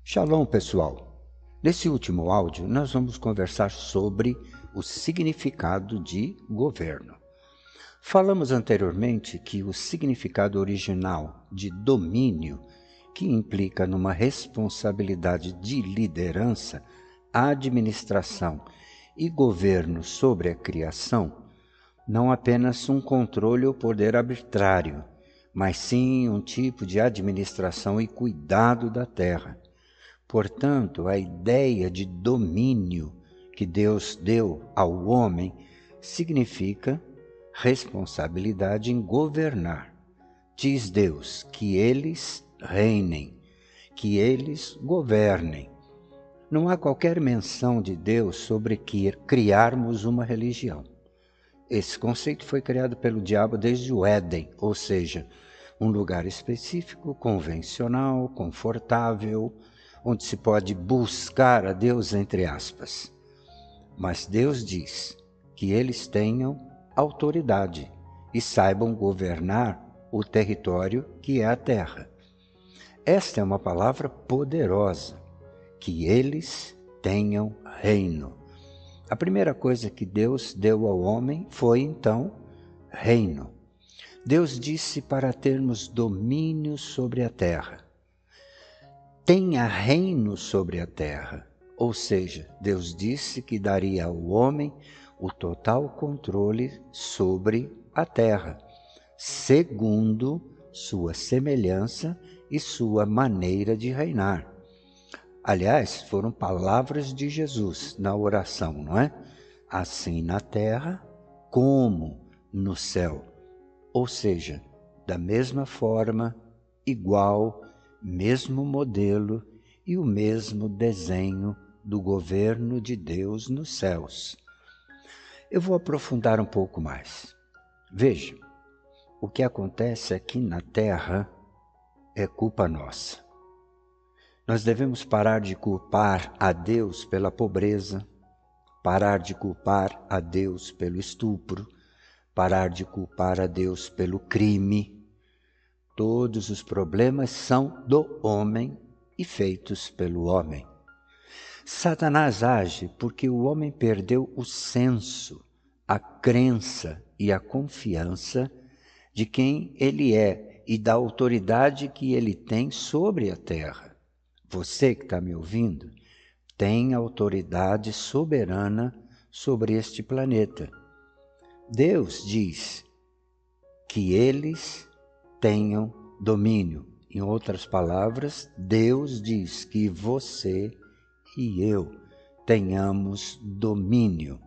Shalom, pessoal! Nesse último áudio, nós vamos conversar sobre o significado de governo. Falamos anteriormente que o significado original de domínio, que implica numa responsabilidade de liderança, administração e governo sobre a criação, não apenas um controle ou poder arbitrário, mas sim um tipo de administração e cuidado da terra. Portanto, a ideia de domínio que Deus deu ao homem significa responsabilidade em governar. Diz Deus que eles reinem, que eles governem. Não há qualquer menção de Deus sobre criarmos uma religião. Esse conceito foi criado pelo diabo desde o Éden, ou seja, um lugar específico, convencional, confortável, onde se pode buscar a Deus, entre aspas. Mas Deus diz que eles tenham autoridade e saibam governar o território que é a terra. Esta é uma palavra poderosa, que eles tenham reino. A primeira coisa que Deus deu ao homem foi, então, reino. Deus disse para termos domínio sobre a terra. Tenha reino sobre a terra, ou seja, Deus disse que daria ao homem o total controle sobre a terra, segundo sua semelhança e sua maneira de reinar. Aliás, foram palavras de Jesus na oração, não é? Assim na terra como no céu, ou seja, da mesma forma, igual, mesmo modelo e o mesmo desenho do governo de Deus nos céus. Eu vou aprofundar um pouco mais. Veja, o que acontece aqui na terra é culpa nossa. Nós devemos parar de culpar a Deus pela pobreza, parar de culpar a Deus pelo estupro, parar de culpar a Deus pelo crime. Todos os problemas são do homem e feitos pelo homem. Satanás age porque o homem perdeu o senso, a crença e a confiança de quem ele é e da autoridade que ele tem sobre a terra. Você que está me ouvindo tem autoridade soberana sobre este planeta. Deus diz que eles tenham domínio. Em outras palavras, Deus diz que você e eu tenhamos domínio.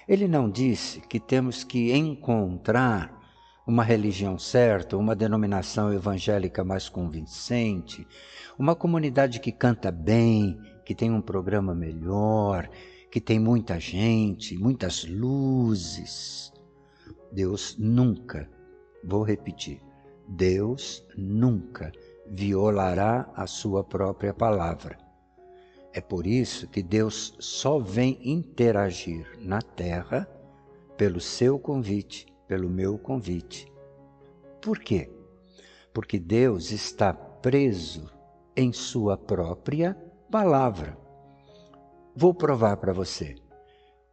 Ele não disse que temos que encontrar uma religião certa, uma denominação evangélica mais convincente, uma comunidade que canta bem, que tem um programa melhor, que tem muita gente, muitas luzes. Deus nunca, vou repetir, Deus nunca violará a sua própria palavra. É por isso que Deus só vem interagir na terra pelo seu convite, pelo meu convite. Por quê? Porque Deus está preso em sua própria palavra. Vou provar para você.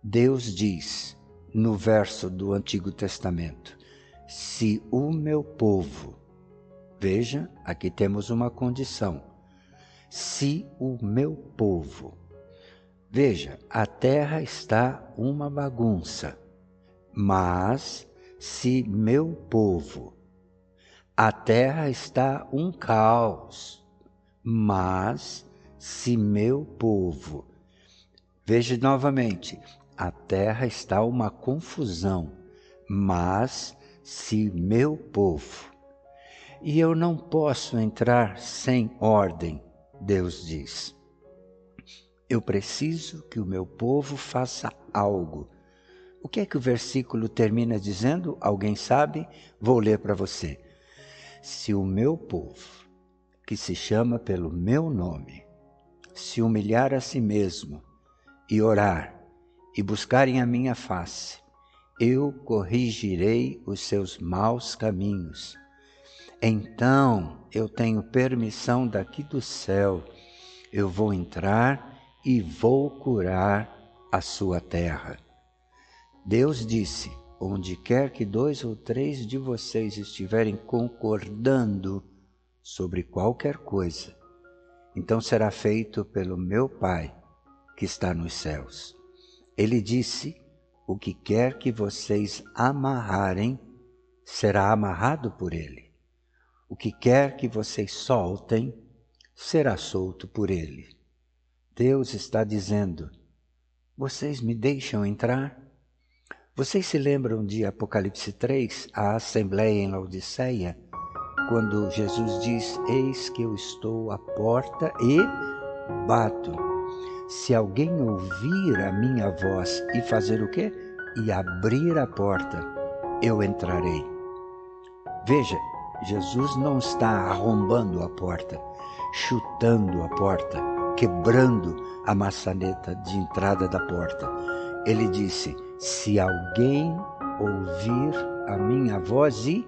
Deus diz no verso do Antigo Testamento: se o meu povo, veja, aqui temos uma condição, se o meu povo, veja, a terra está uma bagunça, mas se meu povo, a terra está um caos, mas se meu povo, veja novamente, a terra está uma confusão, mas se meu povo. E eu não posso entrar sem ordem, Deus diz. Eu preciso que o meu povo faça algo. O que é que o versículo termina dizendo? Alguém sabe? Vou ler para você. Se o meu povo, que se chama pelo meu nome, se humilhar a si mesmo e orar e buscarem a minha face, eu corrigirei os seus maus caminhos. Então eu tenho permissão daqui do céu Eu vou entrar e vou curar a sua terra. Deus disse: onde quer que 2 ou 3 de vocês estiverem concordando sobre qualquer coisa, então será feito pelo meu Pai que está nos céus. Ele disse: o que quer que vocês amarrarem, será amarrado por ele. O que quer que vocês soltem, será solto por ele. Deus está dizendo: vocês me deixam entrar? Vocês se lembram de Apocalipse 3, a assembleia em Laodiceia, quando Jesus diz: eis que eu estou à porta e bato. Se alguém ouvir a minha voz e fazer o quê? E abrir a porta, eu entrarei. Veja, Jesus não está arrombando a porta, chutando a porta, quebrando a maçaneta de entrada da porta. Ele disse: se alguém ouvir a minha voz e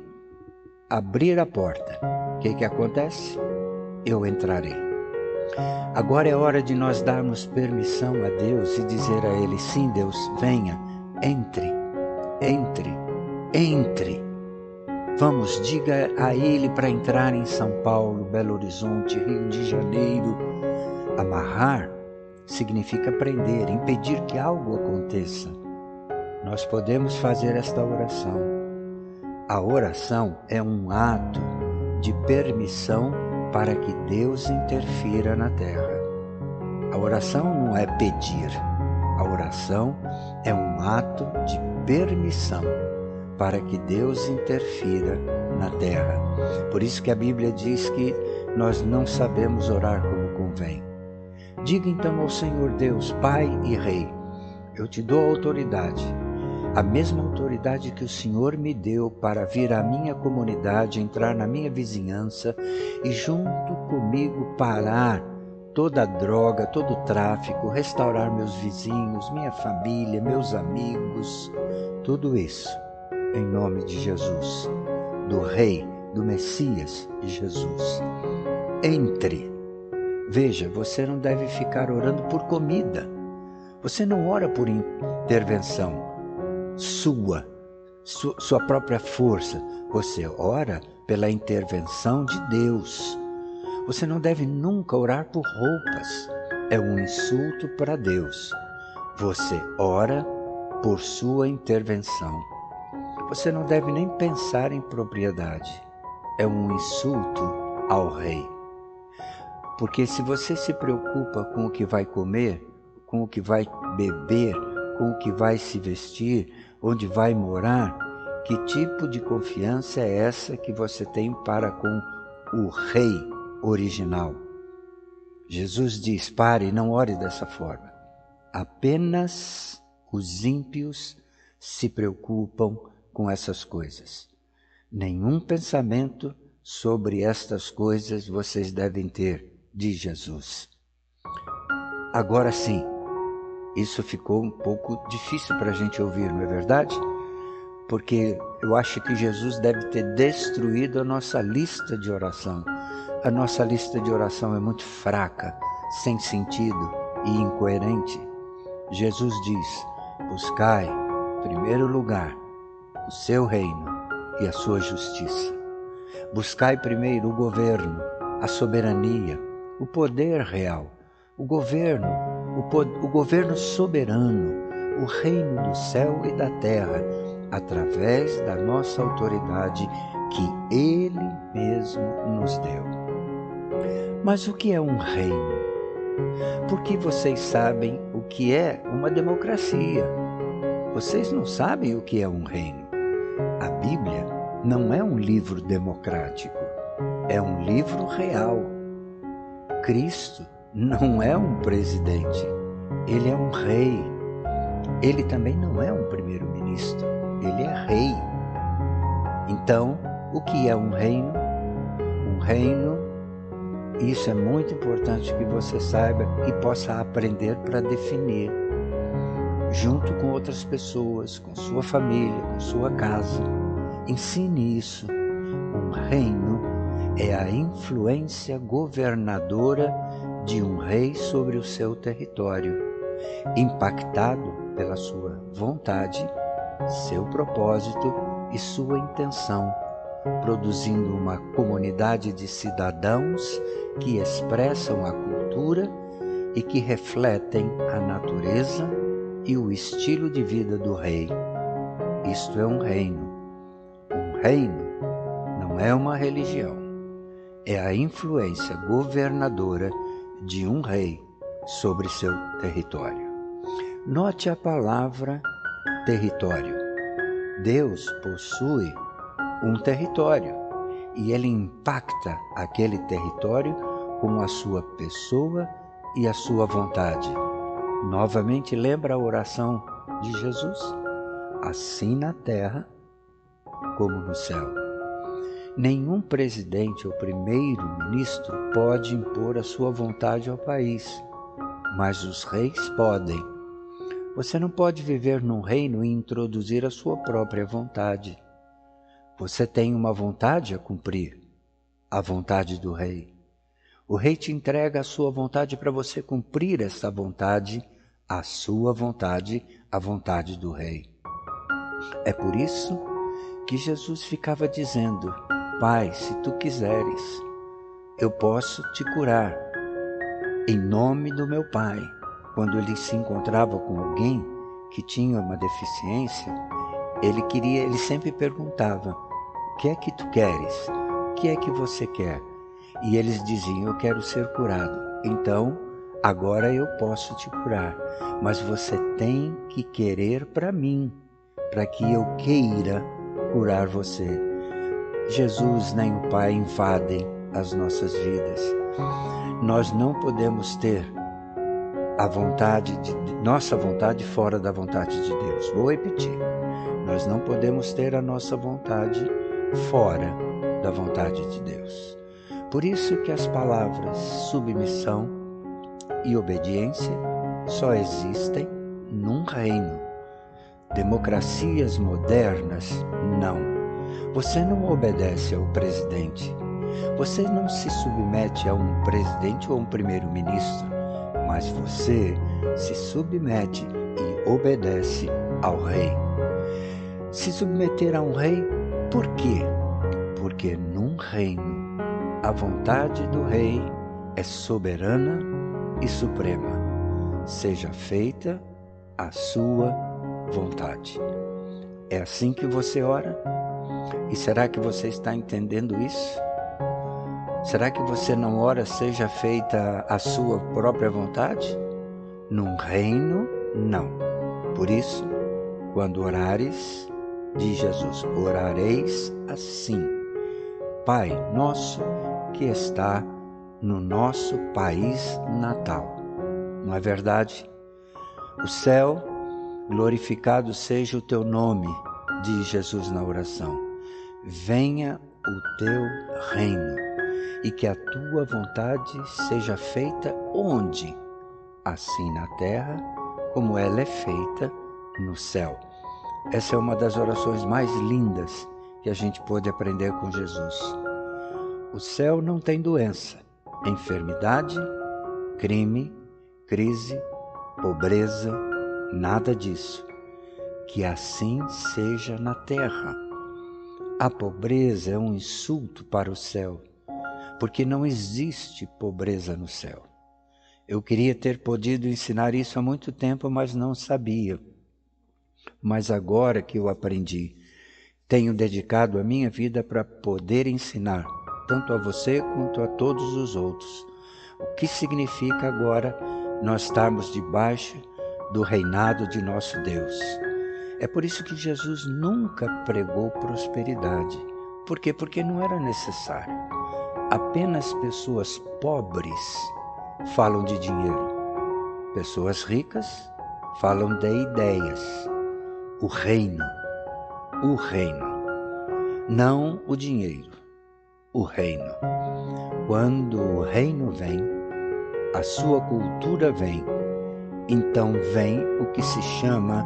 abrir a porta, o que acontece? Eu entrarei. Agora é hora de nós darmos permissão a Deus e dizer a Ele: sim, Deus, venha, entre, entre, entre. Vamos, diga a Ele para entrar em São Paulo, Belo Horizonte, Rio de Janeiro. Amarrar significa prender, impedir que algo aconteça. Nós podemos fazer esta oração. A oração é um ato de permissão para que Deus interfira na terra. A oração não é pedir. A oração é um ato de permissão para que Deus interfira na terra. Por isso que a Bíblia diz que nós não sabemos orar como convém. Diga então ao Senhor Deus, Pai e Rei: eu te dou autoridade, a mesma autoridade que o Senhor me deu para vir à minha comunidade, entrar na minha vizinhança e junto comigo parar toda a droga, todo o tráfico, restaurar meus vizinhos, minha família, meus amigos, tudo isso em nome de Jesus, do Rei, do Messias Jesus. Entre. Veja, você não deve ficar orando por comida. Você não ora por intervenção sua própria força. Você ora pela intervenção de Deus. Você não deve nunca orar por roupas. É um insulto para Deus. Você ora por sua intervenção. Você não deve nem pensar em propriedade. É um insulto ao Rei. Porque se você se preocupa com o que vai comer, com o que vai beber, com o que vai se vestir, onde vai morar, que tipo de confiança é essa que você tem para com o Rei original? Jesus diz: pare, não ore dessa forma. Apenas os ímpios se preocupam com essas coisas. Nenhum pensamento sobre estas coisas vocês devem ter, diz Jesus. Agora sim, isso ficou um pouco difícil para a gente ouvir, não é verdade? Porque eu acho que Jesus deve ter destruído a nossa lista de oração. A nossa lista de oração é muito fraca, sem sentido e incoerente. Jesus diz: buscai, em primeiro lugar, o seu reino e a sua justiça. Buscai primeiro o governo, a soberania, o poder real, o governo soberano, o reino do céu e da terra, através da nossa autoridade que Ele mesmo nos deu. Mas o que é um reino? Porque vocês sabem o que é uma democracia. Vocês não sabem o que é um reino. A Bíblia não é um livro democrático, é um livro real. Cristo não é um presidente, ele é um rei. Ele também não é um primeiro-ministro, ele é rei. Então, o que é um reino? Um reino, isso é muito importante que você saiba e possa aprender para definir, junto com outras pessoas, com sua família, com sua casa. Ensine isso. Um reino é a influência governadora de um rei sobre o seu território, impactado pela sua vontade, seu propósito e sua intenção, produzindo uma comunidade de cidadãos que expressam a cultura e que refletem a natureza e o estilo de vida do rei. Isto é um reino. Um reino não é uma religião. É a influência governadora de um rei sobre seu território. Note a palavra território. Deus possui um território e ele impacta aquele território com a sua pessoa e a sua vontade. Novamente lembra a oração de Jesus? Assim na terra como no céu. Nenhum presidente ou primeiro-ministro pode impor a sua vontade ao país, mas os reis podem. Você não pode viver num reino e introduzir a sua própria vontade. Você tem uma vontade a cumprir, a vontade do rei. O rei te entrega a sua vontade para você cumprir essa vontade, a sua vontade, a vontade do rei. É por isso que Jesus ficava dizendo: Pai, se tu quiseres, eu posso te curar. Em nome do meu Pai. Quando ele se encontrava com alguém que tinha uma deficiência, ele sempre perguntava: o que é que tu queres? O que é que você quer? E eles diziam: eu quero ser curado. Então, agora eu posso te curar, mas você tem que querer para mim, para que eu queira curar você. Jesus nem o Pai invadem as nossas vidas. Nós não podemos ter a nossa vontade fora da vontade de Deus. Vou repetir. Nós não podemos ter a nossa vontade fora da vontade de Deus. Por isso que as palavras submissão e obediência só existem num reino. Democracias modernas, não. Você não obedece ao presidente. Você não se submete a um presidente ou a um primeiro-ministro, mas você se submete e obedece ao rei. Se submeter a um rei, por quê? Porque num reino, a vontade do rei é soberana e suprema. Seja feita a sua vontade. É assim que você ora? E será que você está entendendo isso? Será que você não ora, seja feita a sua própria vontade? Num reino, não. Por isso, quando orares, diz Jesus, orareis assim: Pai nosso que está no nosso país natal. Não é verdade? O céu, glorificado seja o teu nome, diz Jesus na oração. Venha o teu reino e que a tua vontade seja feita onde? Assim na terra, como ela é feita no céu. Essa é uma das orações mais lindas que a gente pôde aprender com Jesus. O céu não tem doença, enfermidade, crime, crise, pobreza, nada disso. Que assim seja na terra. A pobreza é um insulto para o céu, porque não existe pobreza no céu. Eu queria ter podido ensinar isso há muito tempo, mas não sabia. Mas agora que eu aprendi, tenho dedicado a minha vida para poder ensinar, tanto a você quanto a todos os outros, o que significa agora nós estarmos debaixo do reinado de nosso Deus. É por isso que Jesus nunca pregou prosperidade. Por quê? Porque não era necessário. Apenas pessoas pobres falam de dinheiro. Pessoas ricas falam de ideias. O reino. Não o dinheiro. O reino. Quando o reino vem, a sua cultura vem, então vem o que se chama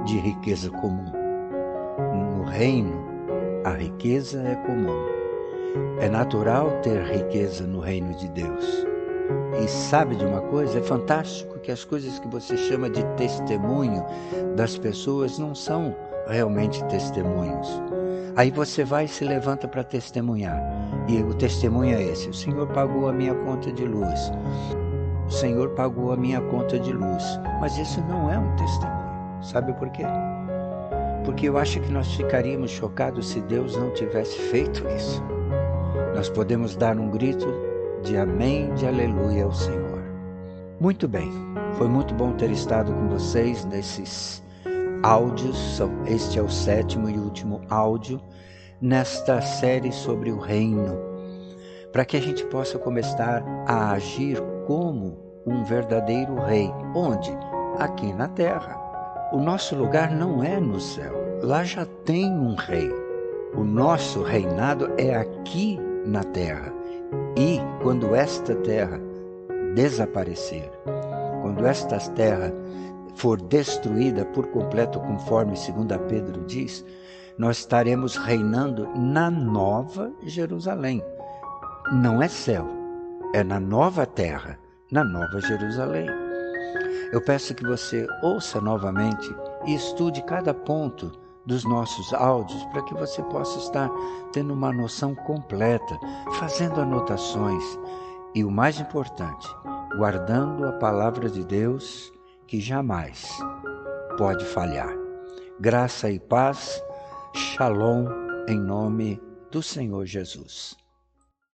de riqueza comum. No reino, a riqueza é comum. É natural ter riqueza no reino de Deus. E sabe de uma coisa? É fantástico que as coisas que você chama de testemunho das pessoas não são realmente testemunhos. Aí você vai e se levanta para testemunhar. E o testemunho é esse: o Senhor pagou a minha conta de luz. O Senhor pagou a minha conta de luz. Mas isso não é um testemunho. Sabe por quê? Porque eu acho que nós ficaríamos chocados se Deus não tivesse feito isso. Nós podemos dar um grito de amém, de aleluia ao Senhor. Muito bem, foi muito bom ter estado com vocês nesses áudios. Este é o 7º e último áudio nesta série sobre o reino, para que a gente possa começar a agir como um verdadeiro rei. Onde? Aqui na terra. O nosso lugar não é no céu, lá já tem um rei. O nosso reinado é aqui na terra. E quando esta terra desaparecer, quando esta terra for destruída por completo, conforme 2 Pedro diz, nós estaremos reinando na Nova Jerusalém. Não é céu, é na nova terra, na Nova Jerusalém. Eu peço que você ouça novamente e estude cada ponto dos nossos áudios para que você possa estar tendo uma noção completa, fazendo anotações e, o mais importante, guardando a palavra de Deus que jamais pode falhar. Graça e paz, Shalom, em nome do Senhor Jesus.